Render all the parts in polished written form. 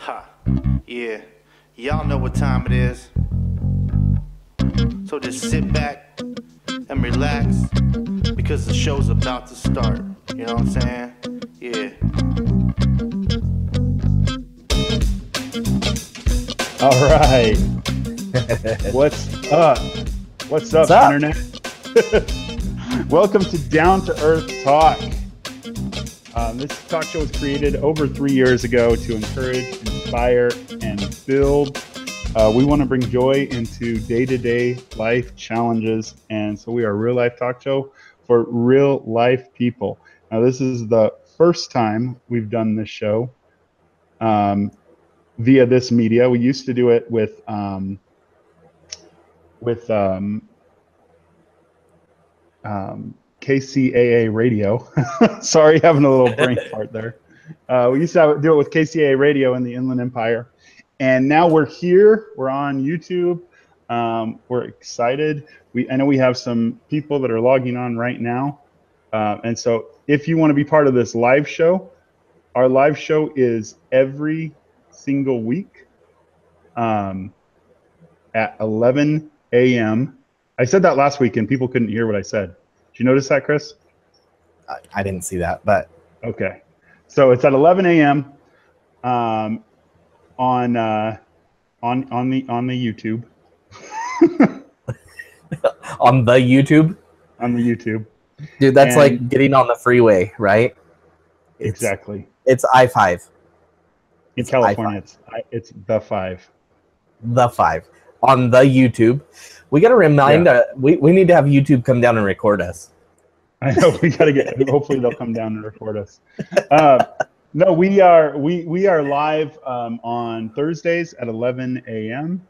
Ha, yeah, y'all know what time it is. So just sit back and relax because the show's about to start. You know what I'm saying? Yeah. All right. What's up? What's up, Internet? Welcome to Down to Earth Talk. This talk show was created over 3 years ago to encourage, inspire, and build. We want to bring joy into day-to-day life challenges, and so we are a real-life talk show for real-life people. Now, this is the first time we've done this show via this media. We used to do it with KCAA radio. Sorry, having a little brain fart there. We used to do it with KCAA radio in the Inland Empire. And now we're here. We're on YouTube. We're excited. I know we have some people that are logging on right now. And so if you want to be part of this live show, our live show is every single week at 11 a.m. I said that last week and people couldn't hear what I said. Did you notice that, Chris? I didn't see that, but okay. So it's at 11 a.m. On the YouTube. on the YouTube. On the YouTube, dude, that's like getting on the freeway, right? Exactly. It's I-5 in California. It's the 5. The 5 on the YouTube. We got to remind we need to have YouTube come down and record us. I know we got to get. Hopefully they'll come down and record us. No, we are live on Thursdays at 11 a.m.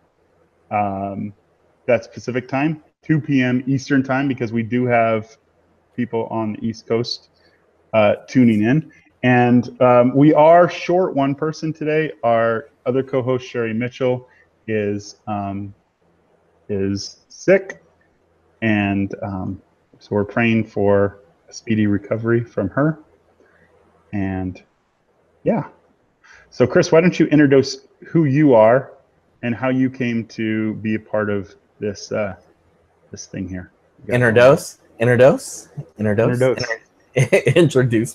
That's Pacific time, 2 p.m. Eastern time, because we do have people on the East Coast tuning in. And we are short one person today. Our other co-host, Sherry Mitchell, is sick, and so we're praying for a speedy recovery from her. And yeah, so Chris, why don't you introduce who you are and how you came to be a part of this this thing here? Introduce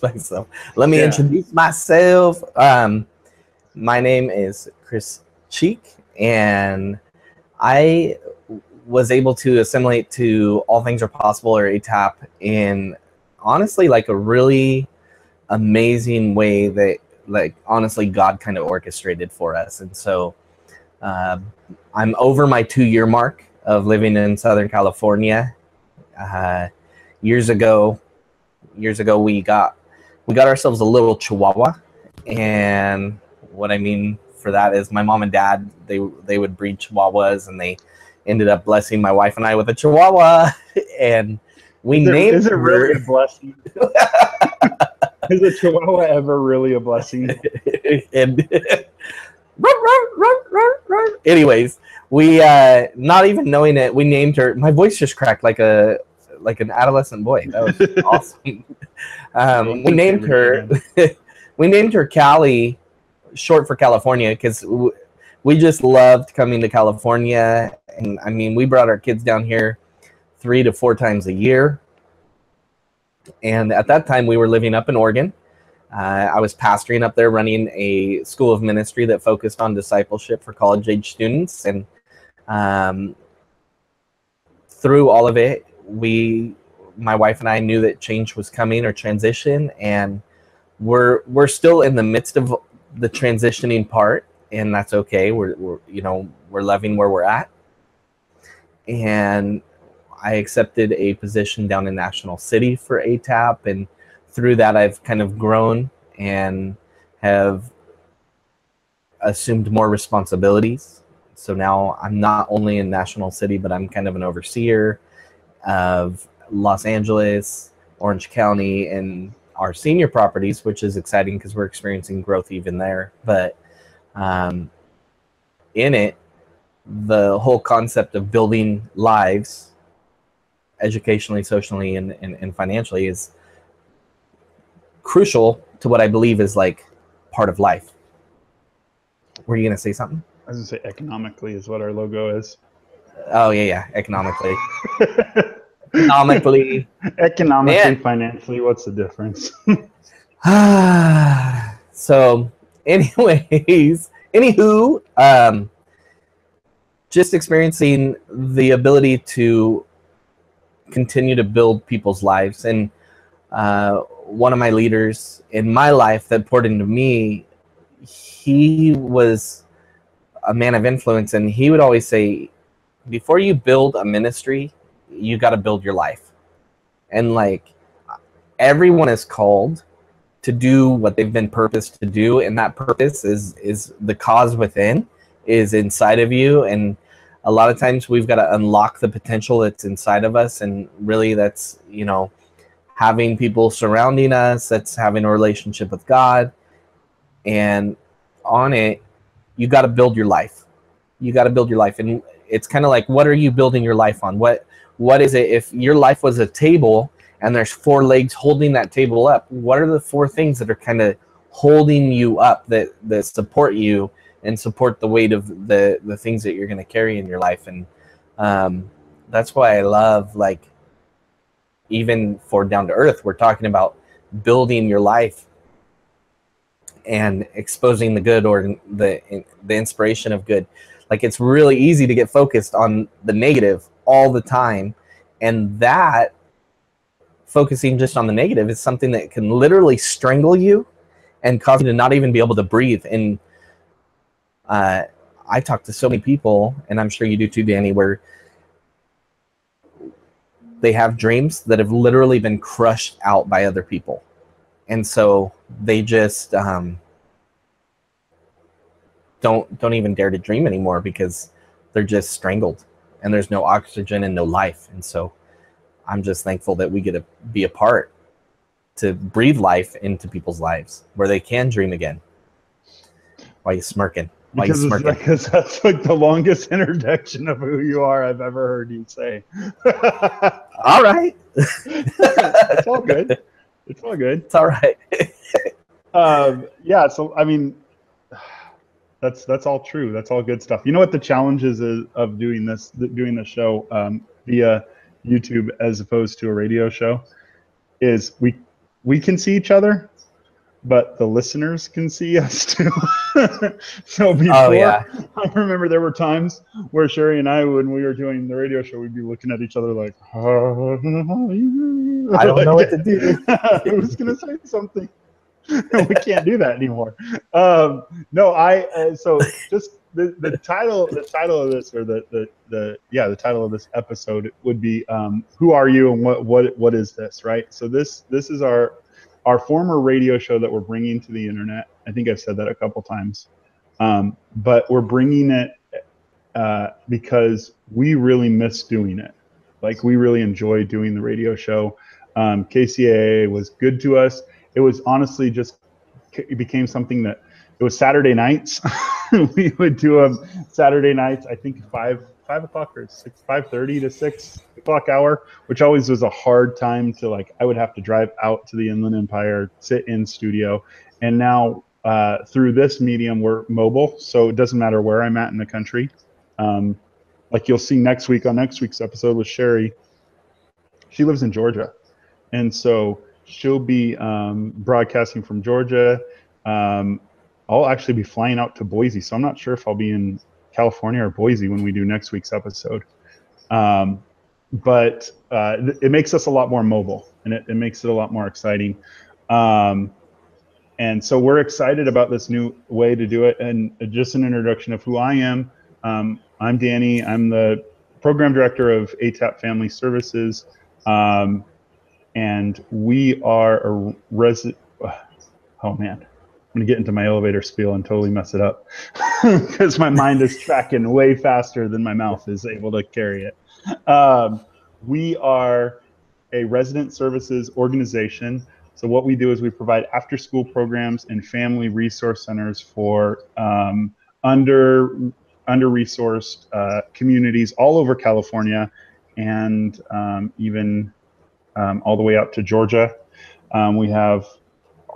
myself. Let me introduce myself. My name is Chris Cheek, and I was able to assimilate to All Things Are Possible, or ATAP, in honestly like a really amazing way that, like, honestly God kind of orchestrated for us. And so I'm over my 2-year mark of living in Southern California. Years ago we got ourselves a little Chihuahua, and what I mean for that is my mom and dad, they would breed Chihuahuas, and they ended up blessing my wife and I with a Chihuahua, and we named Is it really a blessing? Is a Chihuahua ever really a blessing? And anyways, we not even knowing it, we named her. My voice just cracked like an adolescent boy. That was awesome. We named her. We named her Callie, short for California, because we just loved coming to California. And I mean, we brought our kids down here 3 to 4 times a year. And at that time, we were living up in Oregon. I was pastoring up there, running a school of ministry that focused on discipleship for college-age students. And through all of it, my wife and I knew that change was coming, or transition, and we're still in the midst of the transitioning part, and that's okay. We're loving where we're at. And I accepted a position down in National City for ATAP, and through that I've kind of grown and have assumed more responsibilities. So now I'm not only in National City, but I'm kind of an overseer of Los Angeles, Orange County, and our senior properties, which is exciting because we're experiencing growth even there. But in it, the whole concept of building lives educationally, socially, and financially is crucial to what I believe is like part of life. Were you gonna say something? I was gonna say economically is what our logo is. Oh yeah, economically. Economically, Economically, financially, what's the difference? So, anywho, just experiencing the ability to continue to build people's lives, and one of my leaders in my life that poured into me, he was a man of influence, and he would always say, before you build a ministry, you got to build your life. And like, everyone is called to do what they've been purposed to do, and that purpose is the cause within, is inside of you. And a lot of times we've got to unlock the potential that's inside of us, and really that's, you know, having people surrounding us, that's having a relationship with God, and on it, you got to build your life. You got to build your life. And it's kind of like, what are you building your life on? What is it? If your life was a table and there's 4 legs holding that table up, what are the 4 things that are kind of holding you up, that support you and support the weight of the things that you're going to carry in your life? And that's why I love, like, even for Down to Earth, we're talking about building your life and exposing the good, or the inspiration of good. Like, it's really easy to get focused on the negative all the time, and that focusing just on the negative is something that can literally strangle you and cause you to not even be able to breathe. And I talk to so many people, and I'm sure you do too, Danny, where they have dreams that have literally been crushed out by other people. And so they just don't even dare to dream anymore, because they're just strangled and there's no oxygen and no life. And so I'm just thankful that we get to be a part to breathe life into people's lives where they can dream again. Why are you smirking? Because that's like the longest introduction of who you are I've ever heard you say. All right. It's all good. It's all good. It's all right. Yeah, so I mean, that's all true. That's all good stuff. You know what the challenges is of doing this show via YouTube as opposed to a radio show is we can see each other, but the listeners can see us too. So before, I remember there were times where Sherry and I, when we were doing the radio show, we'd be looking at each other like, I don't know what to do. I was going to say something. We can't do that anymore. So just the title of this, or the title of this episode would be who are you and what is this, right? So this is our former radio show that we're bringing to the internet. I think I've said that a couple times, but we're bringing it because we really miss doing it. Like, we really enjoy doing the radio show. KCAA was good to us. It was honestly it became something that it was Saturday nights. We would do them Saturday nights, I think 5 o'clock or 5:30 to 6 o'clock hour, which always was a hard time to, like, I would have to drive out to the Inland Empire, sit in studio. And now through this medium, we're mobile. So it doesn't matter where I'm at in the country. Like you'll see next week's episode with Sherry, she lives in Georgia. And so she'll be broadcasting from Georgia. I'll actually be flying out to Boise, so I'm not sure if I'll be in California or Boise when we do next week's episode. But it makes us a lot more mobile, and it makes it a lot more exciting. And so we're excited about this new way to do it. And just an introduction of who I am. I'm Danny. I'm the program director of ATAP Family Services. And we are a oh man, I'm gonna get into my elevator spiel and totally mess it up because my mind is tracking way faster than my mouth is able to carry it. We are a resident services organization. So what we do is we provide after-school programs and family resource centers for under-resourced communities all over California, and even all the way out to Georgia. We have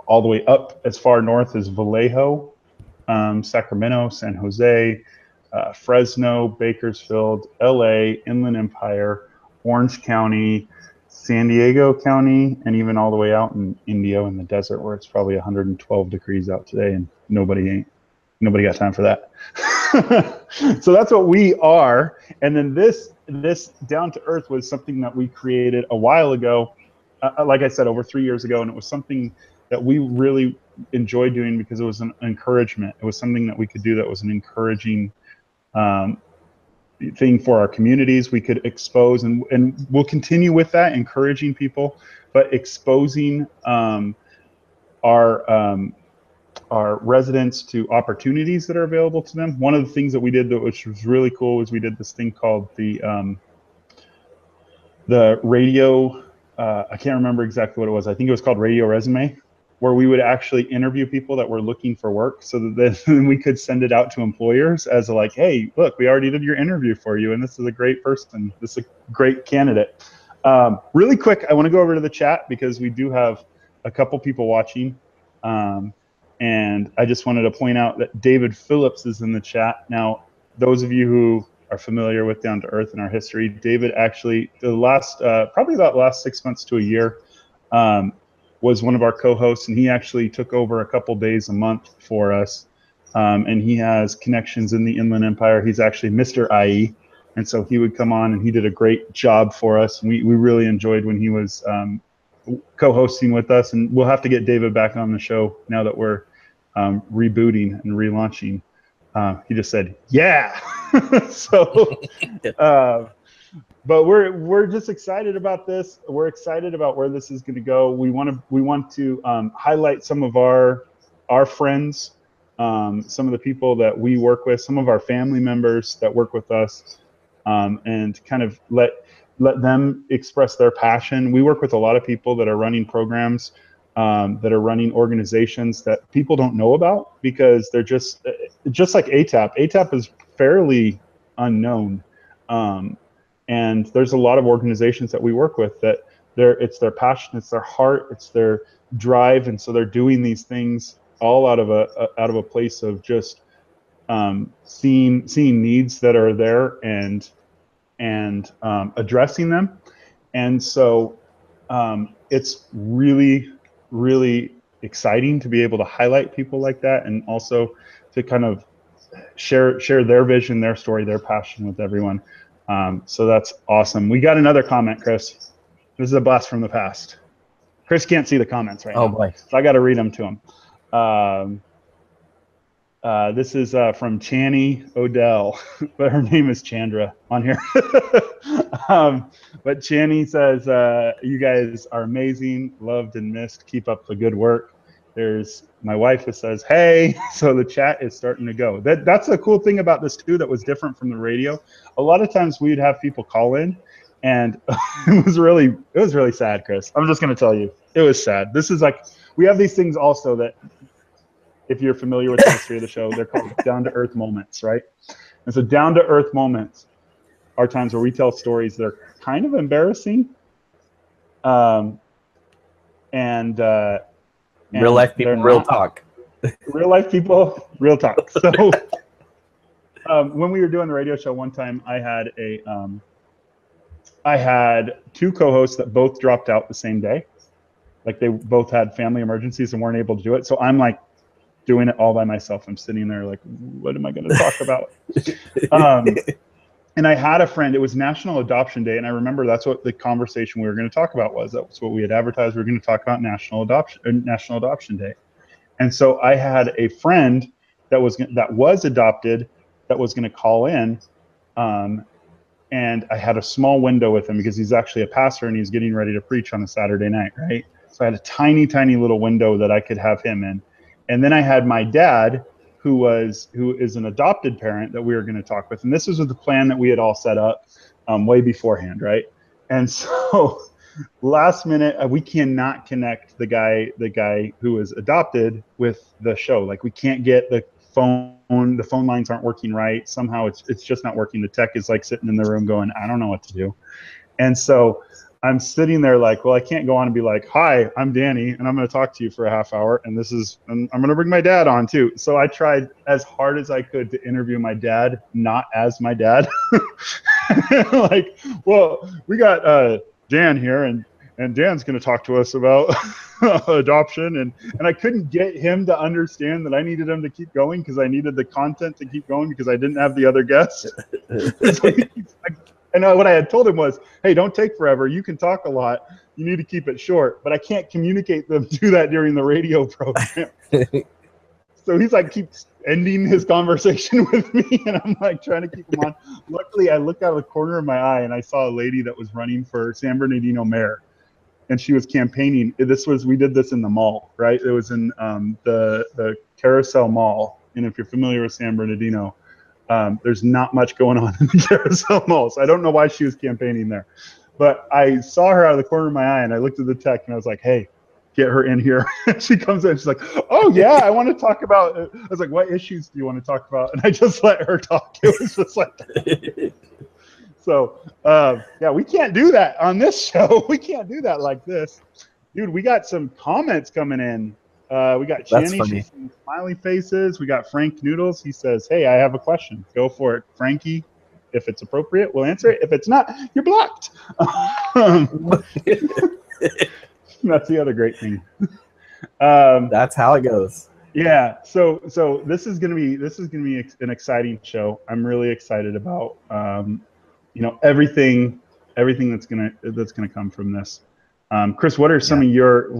all the way up as far north as Vallejo, Sacramento, San Jose, Fresno, Bakersfield, LA, Inland Empire, Orange County, San Diego County, and even all the way out in Indio in the desert where it's probably 112 degrees out today and nobody got time for that. So that's what we are. And then this Down to Earth was something that we created a while ago, like I said, over 3 years ago, and it was something that we really enjoyed doing because it was an encouragement. It was something that we could do that was an encouraging thing for our communities. We could expose, and we'll continue with that, encouraging people, but exposing our residents to opportunities that are available to them. One of the things that we did, which was really cool, was we did this thing called the radio. I can't remember exactly what it was. I think it was called Radio Resume, where we would actually interview people that were looking for work, so that then we could send it out to employers as a, like, hey, look, we already did your interview for you, and this is a great person. This is a great candidate. Really quick, I want to go over to the chat because we do have a couple people watching. And I just wanted to point out that David Phillips is in the chat. Now, those of you who are familiar with Down to Earth and our history, David actually, probably about the last 6 months to a year, was one of our co-hosts, and he actually took over a couple days a month for us. And he has connections in the Inland Empire. He's actually Mr. IE. And so he would come on, and he did a great job for us. We really enjoyed when he was co-hosting with us, and we'll have to get David back on the show now that we're rebooting and relaunching. He just said, yeah. So, but we're just excited about this. We're excited about where this is going to go. We want to highlight some of our friends, some of the people that we work with, some of our family members that work with us, and kind of let them express their passion. We work with a lot of people that are running programs, that are running organizations that people don't know about because they're just like ATAP. ATAP is fairly unknown. And there's a lot of organizations that we work with that it's their passion, it's their heart, it's their drive. And so they're doing these things all out of a place of just seeing needs that are there and addressing them. And so it's really, really exciting to be able to highlight people like that, and also to kind of share their vision, their story, their passion with everyone. So that's awesome. We got another comment, Chris. This is a blast from the past. Chris can't see the comments right now. Oh boy. So I got to read them to him. This is from Channy Odell, but her name is Chandra on here. But Channy says, you guys are amazing, loved and missed. Keep up the good work. There's my wife that says, hey, so the chat is starting to go. That's a cool thing about this too that was different from the radio. A lot of times we'd have people call in, and it was really sad, Chris. I'm just going to tell you, it was sad. This is like, we have these things also that, if you're familiar with the history of the show, they're called down-to-earth moments, right? And so down-to-earth moments are times where we tell stories that are kind of embarrassing. And real life people, real talk. Real life people, real talk. So when we were doing the radio show one time, I had two co-hosts that both dropped out the same day. Like they both had family emergencies and weren't able to do it. So I'm like doing it all by myself. I'm sitting there like, what am I going to talk about? And I had a friend, it was National Adoption Day. And I remember that's what the conversation we were going to talk about was. That's what we had advertised. We were going to talk about National Adoption Day. And so I had a friend that was adopted that was going to call in. And I had a small window with him because he's actually a pastor and he's getting ready to preach on a Saturday night, right? So I had a tiny, tiny little window that I could have him in. And then I had my dad, who is an adopted parent that we were going to talk with. And this was with the plan that we had all set up way beforehand, right? And so last minute, we cannot connect the guy who was adopted with the show. Like we can't get the phone lines aren't working right. Somehow it's just not working. The tech is like sitting in the room going, I don't know what to do. And so I'm sitting there like, well, I can't go on and be like, hi, I'm Danny, and I'm going to talk to you for a half hour, and I'm going to bring my dad on too. So I tried as hard as I could to interview my dad, not as my dad. Like, well, we got Dan here, and Dan's going to talk to us about adoption, and I couldn't get him to understand that I needed him to keep going because I needed the content to keep going because I didn't have the other guests. So and what I had told him was, hey, don't take forever. You can talk a lot. You need to keep it short. But I can't communicate them do that during the radio program. So he's like, keeps ending his conversation with me. And I'm like trying to keep him on. Luckily, I looked out of the corner of my eye and I saw a lady that was running for San Bernardino mayor. And she was campaigning. We did this in the mall, right? It was in the Carousel Mall. And if you're familiar with San Bernardino, there's not much going on in the Carousel Mall. So I don't know why she was campaigning there. But I saw her out of the corner of my eye and I looked at the tech and I was like, hey, get her in here. She comes in, she's like, oh yeah, I want to talk about, I was like, what issues do you want to talk about? And I just let her talk. It was just like, so yeah, we can't do that on this show. We can't do that like this. Dude, we got some comments coming in. We got Jenny, she's some smiley faces. We got Frank Noodles. He says, hey, I have a question. Go for it, Frankie. If it's appropriate, we'll answer it. If it's not, you're blocked. That's the other great thing. That's how it goes. Yeah. So this is gonna be an exciting show. I'm really excited about everything that's gonna come from this. Chris, what are some of your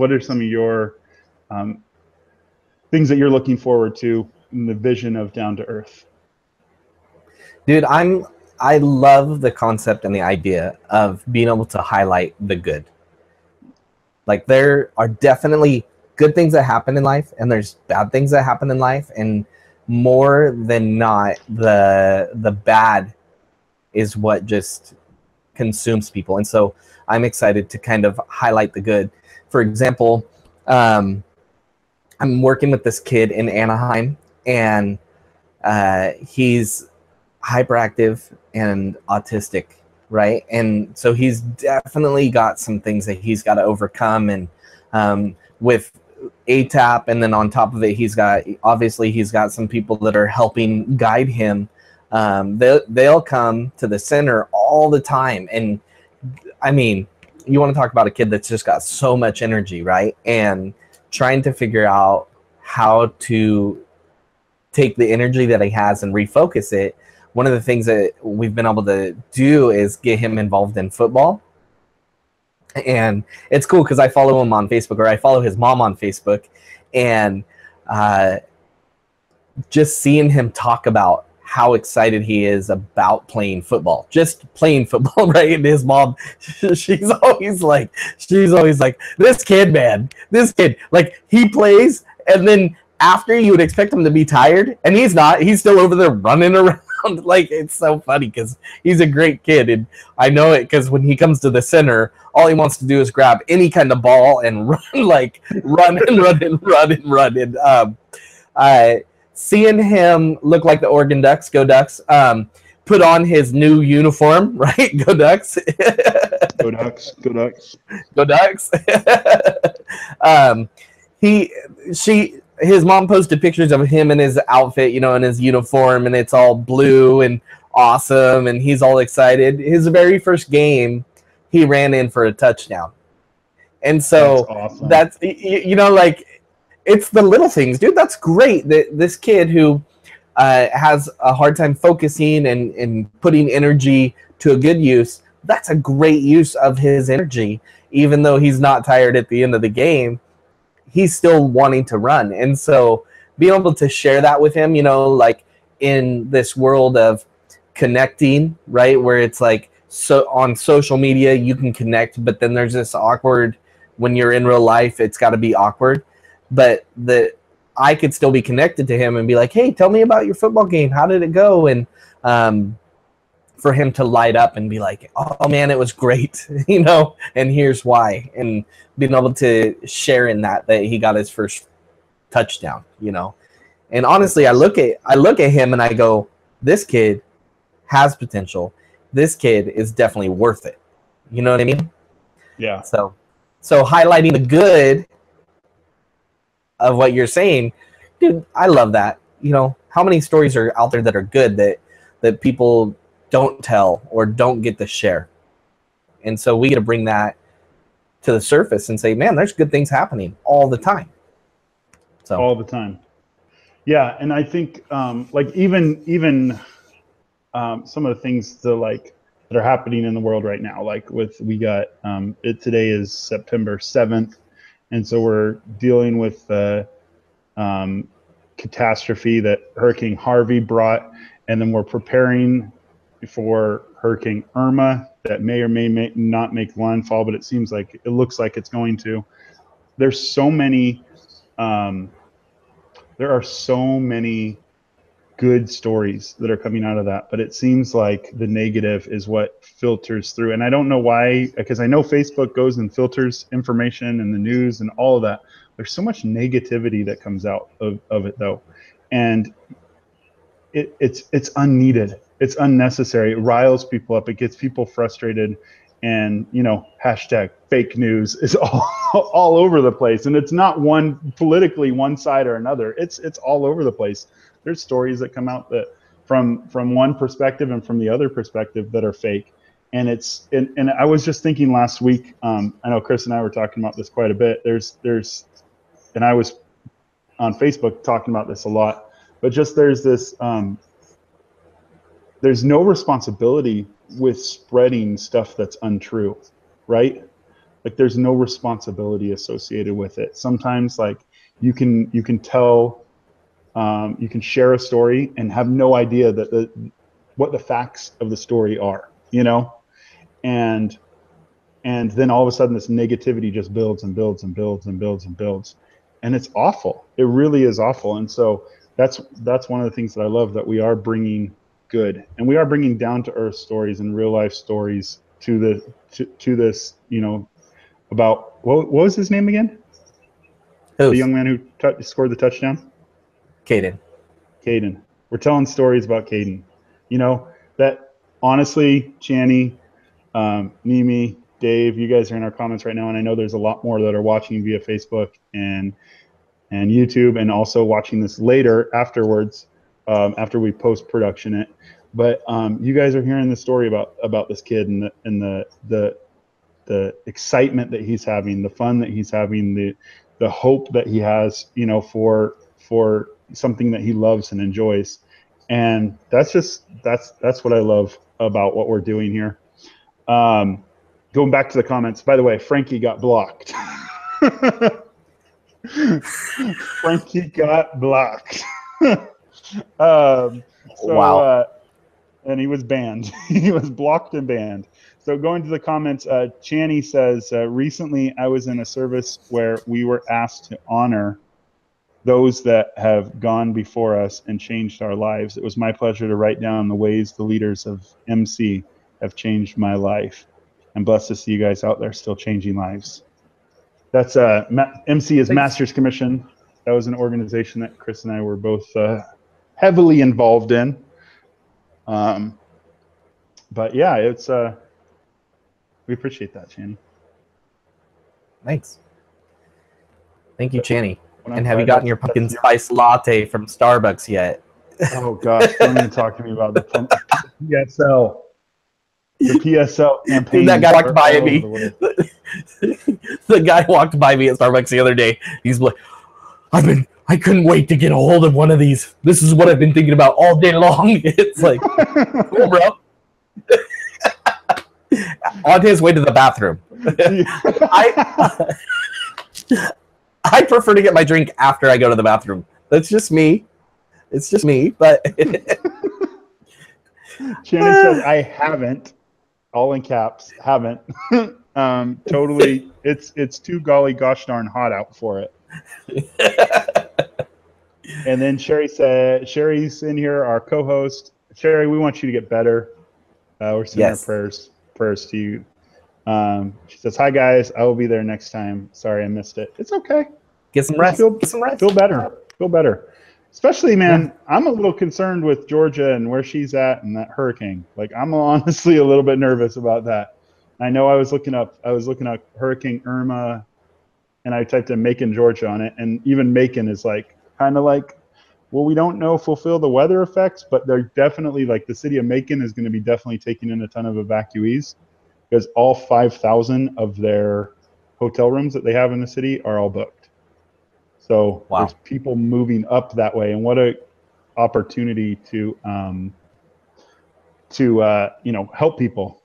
things that you're looking forward to in the vision of Down to Earth? Dude, I love the concept and the idea of being able to highlight the good. Like, there are definitely good things that happen in life and there's bad things that happen in life, and more than not, the bad is what just consumes people. And so I'm excited to kind of highlight the good. For example, I'm working with this kid in Anaheim, and he's hyperactive and autistic, right? And so he's definitely got some things that he's got to overcome, and with ATAP, and then on top of it, he's got some people that are helping guide him. They'll come to the center all the time, and I mean, you want to talk about a kid that's just got so much energy, right? And trying to figure out how to take the energy that he has and refocus it. One of the things that we've been able to do is get him involved in football. And it's cool because I follow him on Facebook, or I follow his mom on Facebook, and just seeing him talk about how excited he is about playing football, just playing football, right? And his mom, she's always like, this kid, like, he plays, and then after, you would expect him to be tired, and he's not. He's still over there running around. Like, it's so funny because he's a great kid, and I know it because when he comes to the center, all he wants to do is grab any kind of ball and run, and seeing him look like the Oregon Ducks, go Ducks, put on his new uniform, right? Go Ducks. Go Ducks. Go Ducks. Go Ducks. His mom posted pictures of him in his outfit, in his uniform, and it's all blue and awesome, and he's all excited. His very first game, he ran in for a touchdown. And so that's awesome. Like, it's the little things, dude. That's great that this kid who has a hard time focusing and putting energy to a good use, that's a great use of his energy. Even though he's not tired at the end of the game, he's still wanting to run. And so being able to share that with him, like in this world of connecting, right, where it's like, so on social media you can connect, but then there's this awkward, when you're in real life, it's got to be awkward. But I could still be connected to him and be like, hey, tell me about your football game. How did it go? And for him to light up and be like, oh man, it was great, and here's why. And being able to share in that he got his first touchdown, And honestly, I look at him and I go, this kid has potential. This kid is definitely worth it. You know what I mean? Yeah. So highlighting the good of what you're saying, dude, I love that. You know, how many stories are out there that are good that people don't tell or don't get to share? And so we get to bring that to the surface and say, man, there's good things happening all the time. So all the time. Yeah, and I think like even some of the things that are happening in the world right now, like we got today is September 7th, and so we're dealing with the catastrophe that Hurricane Harvey brought, and then we're preparing for Hurricane Irma that may or may not make landfall, but it looks like it's going to. There's so many. There are so many good stories that are coming out of that, but it seems like the negative is what filters through. And I don't know why, because I know Facebook goes and filters information and the news and all of that. There's so much negativity that comes out of it though. And it's unneeded. It's unnecessary. It riles people up. It gets people frustrated. And, hashtag fake news is all over the place. And it's not politically one side or another. It's all over the place. There's stories that come out that from one perspective and from the other perspective that are fake. And and I was just thinking last week, I know Chris and I were talking about this quite a bit. And I was on Facebook talking about this a lot, but just there's this, there's no responsibility with spreading stuff that's untrue, right? Like there's no responsibility associated with it. Sometimes like you can tell, you can share a story and have no idea that what the facts of the story are, and then all of a sudden this negativity just builds and builds and builds and builds and builds, and it's awful. It really is awful. And so that's one of the things that I love, that we are bringing good, and we are bringing down to earth stories and real life stories to this, about what was his name again? Who's? The young man who scored the touchdown. Caden. We're telling stories about Caden. That honestly, Channy, Mimi, Dave, you guys are in our comments right now, and I know there's a lot more that are watching via Facebook and YouTube, and also watching this later afterwards. After we post-production it, but you guys are hearing the story about this kid and the excitement that he's having, the fun that he's having, the hope that he has, for something that he loves and enjoys, and that's what I love about what we're doing here. Going back to the comments, by the way, Frankie got blocked. Frankie got blocked. Wow. And he was banned. He was blocked and banned. So going to the comments, Channy says, recently I was in a service where we were asked to honor those that have gone before us and changed our lives. It was my pleasure to write down the ways the leaders of MC have changed my life. I'm blessed to see you guys out there still changing lives. That's MC is Masters Commission. That was an organization that Chris and I were both heavily involved in. But yeah, it's we appreciate that, Channy. Thanks. Thank you, Channy. And have you gotten your pumpkin spice latte from Starbucks yet? Oh gosh, don't even talk to me about the PSL. The PSL campaign. Dude, that guy walked by me. The guy walked by me at Starbucks the other day. He's like, I couldn't wait to get a hold of one of these. This is what I've been thinking about all day long. It's like, cool, bro. On his way to the bathroom. I prefer to get my drink after I go to the bathroom. That's just me. It's just me, but Shannon says I haven't, all in caps, haven't. Totally, it's too golly gosh darn hot out for it. And then Sherry said, Sherry's in here, our co-host. Sherry, we want you to get better. We're sending our prayers to you. She says, "Hi guys, I will be there next time. Sorry I missed it. It's okay. Get some rest. Get some rest. Feel better. Feel better. Especially, man, I'm a little concerned with Georgia and where she's at and that hurricane. Like, I'm honestly a little bit nervous about that. I know I was looking up Hurricane Irma, and I typed in Macon, Georgia on it, and even Macon is like kind of like, well, we don't know if we'll feel the weather effects, but they're definitely like the city of Macon is going to be definitely taking in a ton of evacuees because all 5,000 of their hotel rooms that they have in the city are all booked. So there's people moving up that way, and what a opportunity to help people.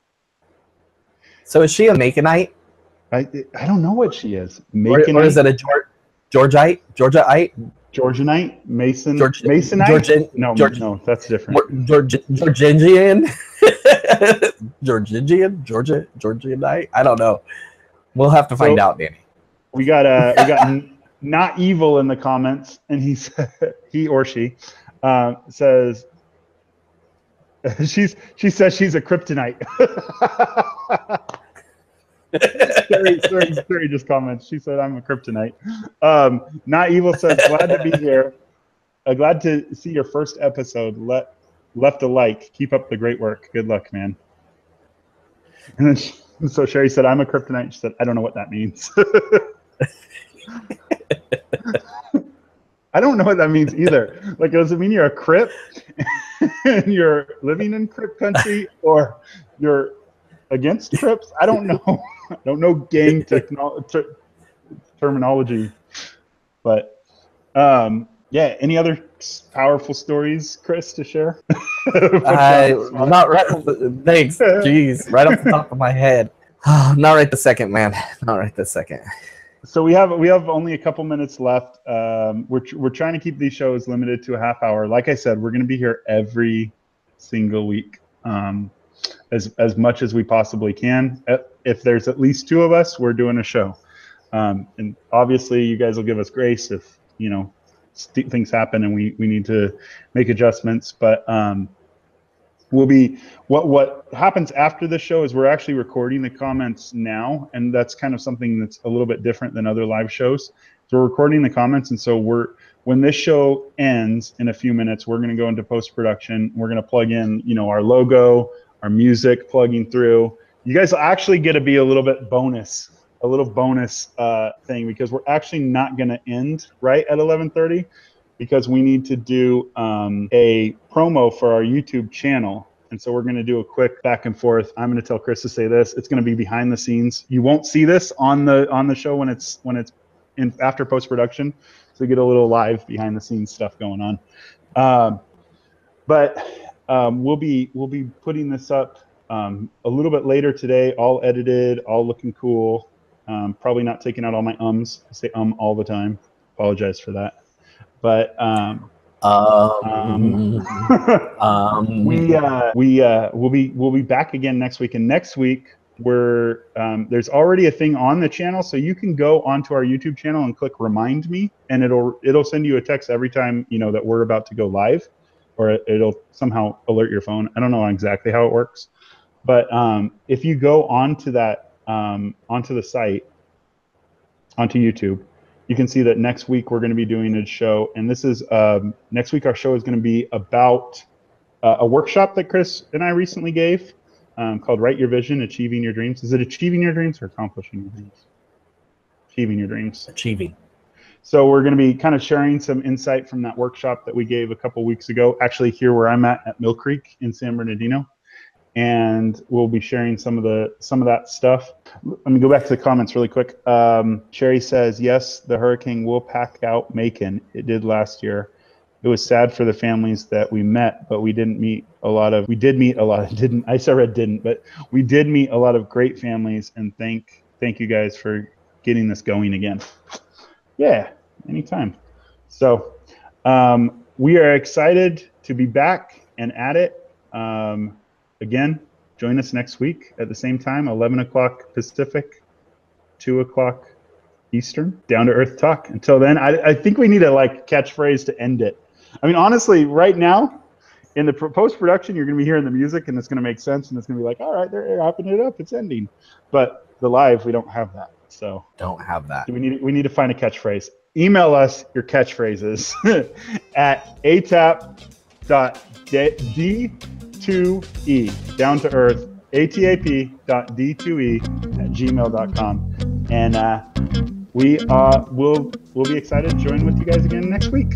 So is she a Maconite? I don't know what she is. Maconite? Or is it a Georgiite? Georgianite? Masonite? No, that's different. Georgian? Georgianite? I don't know. We'll have to find out, Danny. We got Not Evil in the comments, and he or she says she says she's a kryptonite. Sherry just comments. She said, I'm a kryptonite. Not Evil says, glad to be here. Glad to see your first episode. Left a like. Keep up the great work. Good luck, man. And then so Sherry said, I'm a kryptonite. She said, I don't know what that means. I don't know what that means either. Like, does it mean you're a Crip and you're living in Crip country, or you're against Crips? I don't know. I don't know gang terminology. But yeah, any other powerful stories, Chris, to share? Not right. Thanks. Jeez, right off the top of my head. Not right this second, man. Not right this second. So we have only a couple minutes left. We're trying to keep these shows limited to a half hour. Like I said, we're going to be here every single week, as much as we possibly can. If there's at least two of us, we're doing a show. And obviously, you guys will give us grace if things happen and we need to make adjustments. But we'll be what happens after the show is we're actually recording the comments now, and that's kind of something that's a little bit different than other live shows. So we're recording the comments, and so when this show ends in a few minutes, we're going to go into post-production. We're going to plug in our logo, our music plugging through. You guys will actually get to be a little bonus thing, because we're actually not going to end right at 11:30. Because we need to do a promo for our YouTube channel. And so we're going to do a quick back and forth. I'm going to tell Chris to say this. It's going to be behind the scenes. You won't see this on the show when it's in after post-production. So you get a little live behind the scenes stuff going on. But we'll be putting this up a little bit later today, all edited, all looking cool. Probably not taking out all my ums. I say all the time. Apologize for that. But we'll be back again next week, and next week there's already a thing on the channel, so you can go onto our YouTube channel and click remind me, and it'll send you a text every time that we're about to go live, or it'll somehow alert your phone. I don't know exactly how it works, but if you go onto that onto the site, onto YouTube, you can see that next week we're going to be doing a show, and this is next week our show is going to be about a workshop that Chris and I recently gave called Write Your Vision, Achieving Your Dreams. Is it achieving your dreams or accomplishing your dreams? Achieving your dreams. Achieving. So we're going to be kind of sharing some insight from that workshop that we gave a couple weeks ago, actually here where I'm at Mill Creek in San Bernardino. And we'll be sharing some of that stuff. Let me go back to the comments really quick. Sherry says, yes, the hurricane will pack out Macon. It did last year. It was sad for the families that we met, but we did meet a lot of great families, and thank you guys for getting this going again. Yeah, anytime. So we are excited to be back and at it. Again, join us next week at the same time, 11 o'clock Pacific, 2 o'clock Eastern, Down to Earth Talk. Until then, I think we need a catchphrase to end it. I mean, honestly, right now, in the post-production, you're going to be hearing the music, and it's going to make sense, and it's going to be like, all right, they're wrapping it up, it's ending. But the live, we don't have that. So don't have that. We need to find a catchphrase. Email us your catchphrases at atap.d2e, down to earth atap.d2e@gmail.com. And we'll be excited to join with you guys again next week.